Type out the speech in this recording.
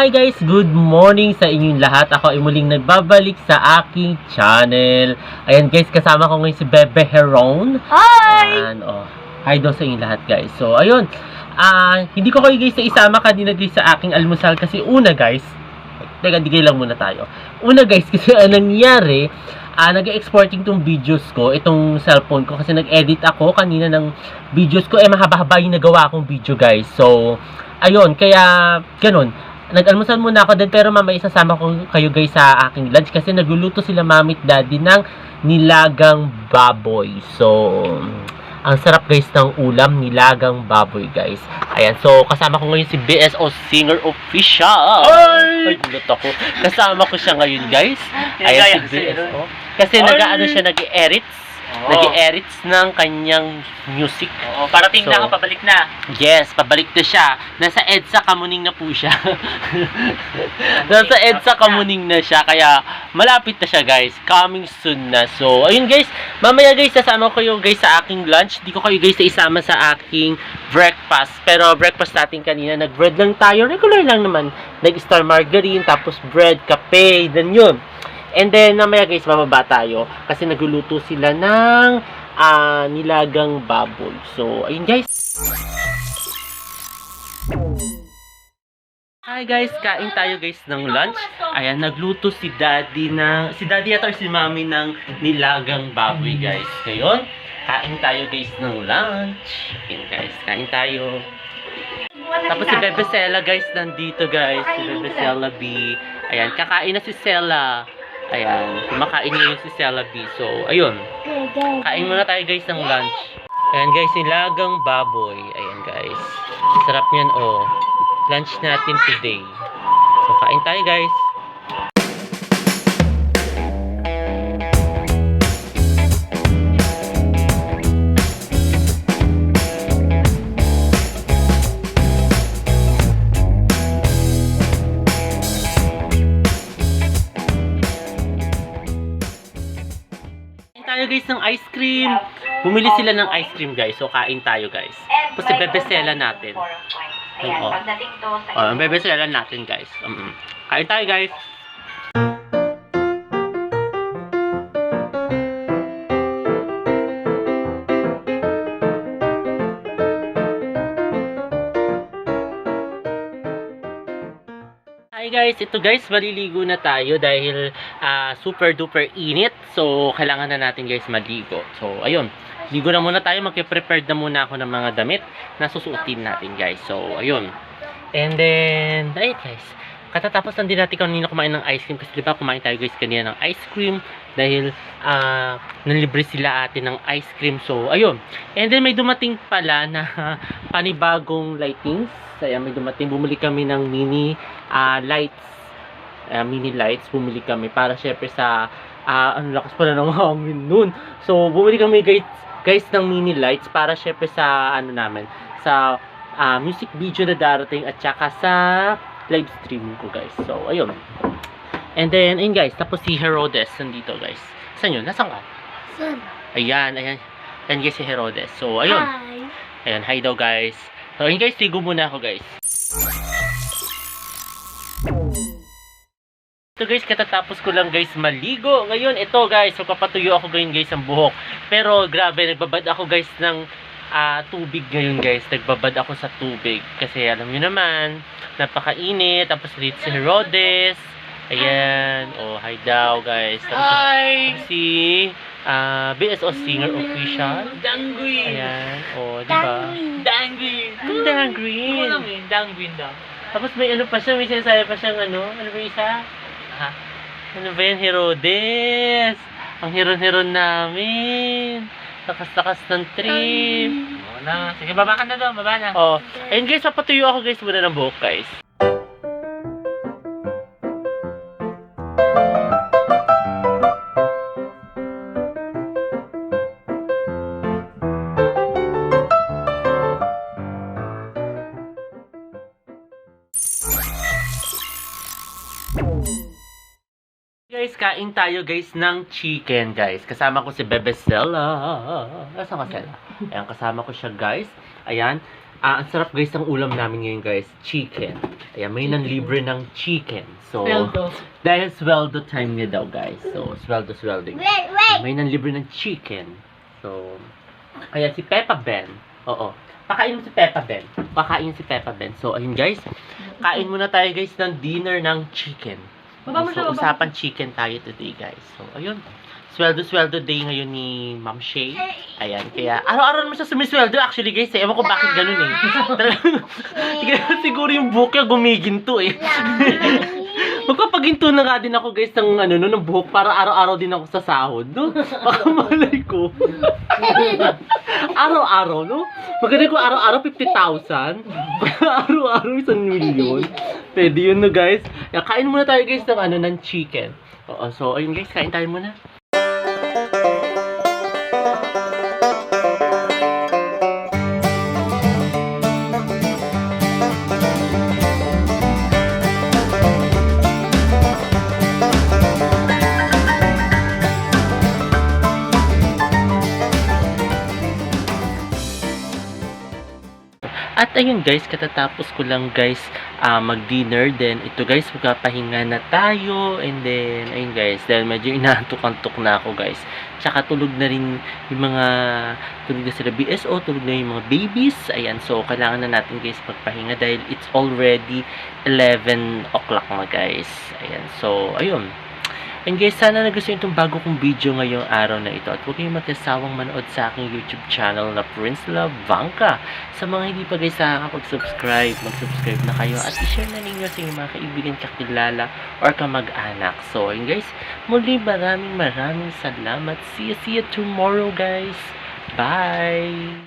Hi guys! Good morning sa inyong lahat. Ako ay muling nagbabalik sa aking channel. Ayan guys, kasama ko ngayon si Bebe Heron. Hi! Ayan, hi daw sa inyong lahat guys. So, ayun. Hindi ko kayo guys isama kanina guys sa aking almusal kasi una guys, digay lang muna tayo. Una guys, kasi nangyari, nag-exporting tong videos ko, itong cellphone ko kasi nag-edit ako kanina ng videos ko, mahaba-haba yung nagawa akong video guys. So, ayun, kaya ganun. Nag-almusal muna ako din pero mamaya isasama ko kayo guys sa aking lunch kasi nagluluto sila mami at daddy ng nilagang baboy. So, ang sarap guys ng ulam, nilagang baboy guys. Ayan, so kasama ko ngayon si BSO Singer Official. Ay, gulat ako. Kasama ko siya ngayon guys. Ayan si BSO. Kasi nag-ano siya, nag-edits. Nag-edits ng kanyang music. Parating na ako, pabalik na. Yes, pabalik na siya. Nasa EDSA Kamuning na po siya. Nasa EDSA Kamuning na siya. Kaya malapit na siya guys. Coming soon na. So, ayun guys. Mamaya guys, sasama ko kayo guys sa aking lunch. Di ko kayo guys isama sa aking breakfast. Pero breakfast natin kanina, nag-bread lang tayo. Regular lang naman. Nag-star margarine, tapos bread, kape, then yun. And then, namaya guys, bababa tayo. Kasi nagluluto sila ng nilagang baboy. So, ayun guys. Hi guys, kain tayo guys ng lunch. Ayan, nagluto si daddy yata or si mami ng nilagang baboy guys. Ngayon, kain tayo guys ng lunch. Ayan guys, kain tayo. Tapos si Bebe Sela guys, nandito guys. Si Bebe Sela B. Ayan, kakain na si Sela. Ayan, kumakain niya yung si Sela B. So, ayun. Kain muna tayo guys ng lunch. Ayan guys, nilagang baboy. Ayan guys. Sarap niyan lunch natin today. So, kain tayo guys. Tayo guys ng ice cream. Bumili sila ng ice cream guys. So kain tayo guys. Tapos si Bebe Sela natin. Ang Bebe Sela natin guys. Kain tayo guys. Hi guys, ito guys, maliligo na tayo dahil super duper init. So, kailangan na natin guys maligo. So, ayun. Ligo na muna tayo. Magpe-prepare na muna ako ng mga damit na susuotin natin guys. So, ayun. And then, ayun guys. Katatapos lang din natin kanina kumain ng ice cream. Kasi diba kumain tayo guys kanina ng ice cream. Dahil nalibre sila atin ng ice cream. So, ayun. And then may dumating pala na panibagong lightings. Ayan, may dumating. Bumili kami ng mini lights. Mini lights. Bumili kami para syempre sa ang lakas pala ng hangin nun. So, bumili kami guys ng mini lights para syempre sa ano namin. Sa music video na darating at saka sa live streaming ko guys. So, ayun. And then, ayun guys. Tapos si Herodes nandito guys. Saan yun? Nasaan ka? Saan? Ayan. Ayan guys si Herodes. So, ayun. Hi! Ayan, hi daw guys. So, ayun guys, ligo muna ako guys. Ito guys, katatapos ko lang guys maligo. Ngayon, ito guys, so papatuyo ako ngayon guys ang buhok. Pero grabe, nagbabad ako guys ng tubig ngayon guys. Nagbabad ako sa tubig. Kasi alam nyo naman, napakainit. Tapos dito si Herodes. Ayan. Hi daw guys. Hi! Si BSO Singer Official. Dangwin! Ayan. Diba? Dangwin! Ang dangwin. Dangwin daw. Tapos may ano pa siya, may sinasabi pa siyang ano ba isa? Ano ba yan, Herodes? Ang heron-heron namin. Takas-takas ng trip. Sige, baba ka na daw, baba na. Ayun guys, papatuyo ako guys muna ng buhok guys. Guys, kain tayo guys ng chicken guys. Kasama ko si Bebe Sela. Nasaan ka Sela? Ayan, kasama ko siya guys. Ayan. Ang sarap guys ng ulam namin ngayon guys, chicken. Ayan, may nang libre ng chicken. So, Sweldo. dahil sweldo time niya daw guys. So, sweldo. May nang libre ng chicken. So, ayan si Peppa Ben. Oo. Pakain mo si Peppa Ben. Pakain si Peppa Ben. So, ayun guys. Kain muna tayo guys ng dinner ng chicken. Baba mo siya, So, baba. usapan chicken tayo today guys. So, ayun. Sweldo day ngayon ni Ma'am Shay. Ayan, kaya araw-araw naman siya sumisweldo actually guys. Ewan ko bakit ganun eh. Talagang, siguro yung buhok niya gumiginto eh. Magpapaginto na nga din ako guys ng ano no, ng buhok para araw-araw din ako sa sahod, no? Baka malay ko. Araw-araw, no? Maganda ko araw-araw 50,000. Araw-araw 1,000,000. Pwede yun no guys. Kaya kain muna tayo guys ng ano ng chicken. Oo, so ayun guys, kain tayo muna. At ayun guys, katatapos ko lang guys mag-dinner. Then ito guys, magpapahinga na tayo. And then, ayun guys, dahil medyo inaantok-antok na ako guys. Tsaka tulog na rin yung mga, tulog na sila BSO, tulog na yung mga babies. Ayan, so kailangan na natin guys magpahinga dahil it's already 11 o'clock na guys. Ayan, so ayun. And guys, sana nagustuhan itong bago kong video ngayong araw na ito. At huwag kayong magkasawang manood sa aking YouTube channel na Prince Love Vanca. Sa mga hindi pa guys nakakapag-subscribe, mag-subscribe na kayo. At i-share na ninyo sa inyong mga kaibigan, kakilala, or kamag-anak. So, ayun guys, muli maraming salamat. See you tomorrow guys. Bye!